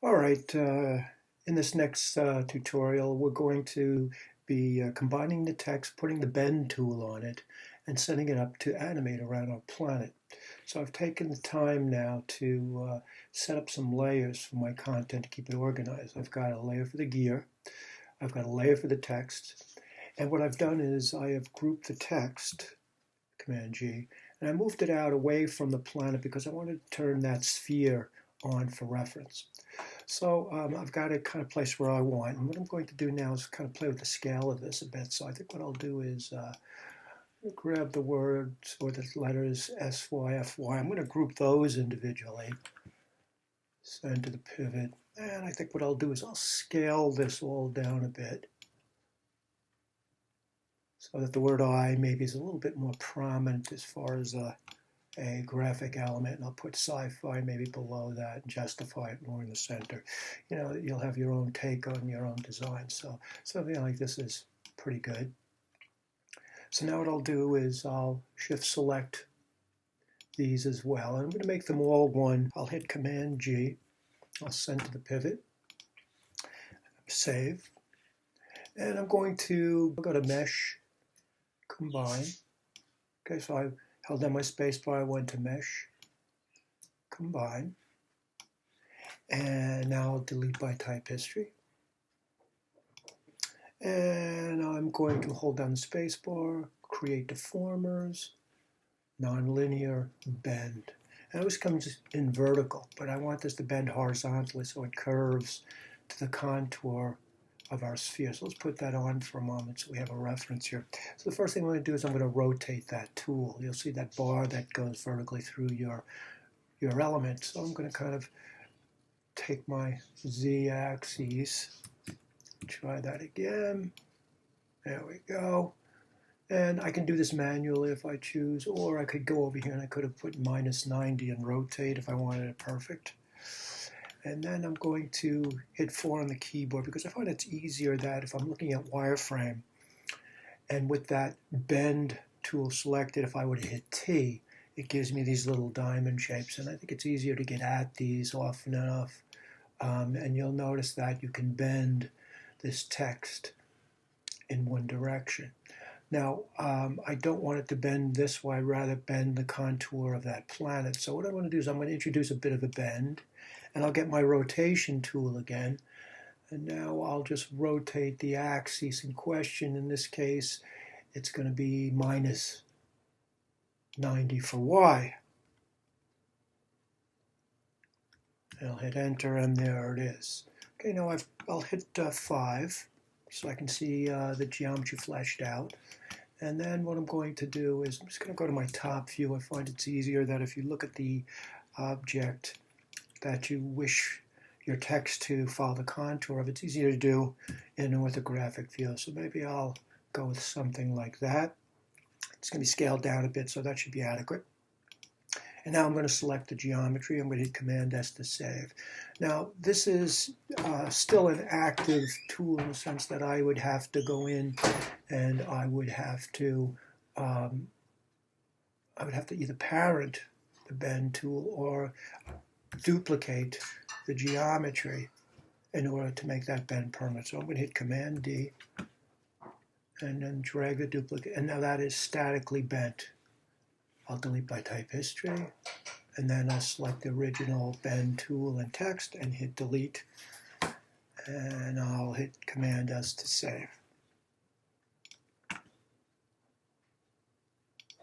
All right, in this next tutorial, we're going to be combining the text, putting the bend tool on it, and setting it up to animate around our planet. So I've taken the time now to set up some layers for my content to keep it organized. I've got a layer for the gear, I've got a layer for the text, and what I've done is I have grouped the text, Command G, and I moved it out away from the planet because I wanted to turn that sphere on for reference. So I've got it kind of placed where I want. And what I'm going to do now is kind of play with the scale of this a bit. So I think what I'll do is grab the words or the letters S, Y, F, Y. I'm going to group those individually. Send to the pivot. And I think what I'll do is I'll scale this all down a bit so that the word I maybe is a little bit more prominent as far as a graphic element, and I'll put sci-fi maybe below that and justify it more in the center. You know, you'll have your own take on your own design. So something like this is pretty good. So now what I'll do is I'll shift select these as well. And I'm going to make them all one. I'll hit Command G. I'll send to the pivot, save. And I'm going to go to Mesh, Combine. Okay, so I held down my space bar, I went to Mesh, Combine. And now I'll delete by type history. And I'm going to hold down the space bar, create deformers, nonlinear, bend. And this comes in vertical, but I want this to bend horizontally so it curves to the contour of our sphere. So let's put that on for a moment so we have a reference here. So the first thing I'm going to do is I'm going to rotate that tool. You'll see that bar that goes vertically through your element. So I'm going to kind of take my z-axis, try that again. There we go. And I can do this manually if I choose, or I could go over here and I could have put -90 and rotate if I wanted it perfect. And then I'm going to hit 4 on the keyboard because I find it's easier that if I'm looking at wireframe and with that bend tool selected, if I were to hit T, it gives me these little diamond shapes. And I think it's easier to get at these often enough. And you'll notice that you can bend this text in one direction. Now, I don't want it to bend this way, I'd rather bend the contour of that planet. So what I want to do is I'm going to introduce a bit of a bend, and I'll get my rotation tool again. And now I'll just rotate the axis in question. In this case, it's going to be -90 for Y. And I'll hit enter, and there it is. Okay, now I'll hit 5 so I can see the geometry fleshed out. And then what I'm going to do is I'm just going to go to my top view. I find it's easier that if you look at the object that you wish your text to follow the contour of, it's easier to do in an orthographic view. So maybe I'll go with something like that. It's going to be scaled down a bit, so that should be adequate. And now I'm going to select the geometry. I'm going to hit Command S to save. Now, this is still an active tool in the sense that I would have to go in and I would have to either parent the bend tool or duplicate the geometry in order to make that bend permanent. So I'm going to hit Command D and then drag the duplicate. And now that is statically bent. I'll delete by type history, and then I'll select the original bend tool and text and hit delete, and I'll hit Command S to save.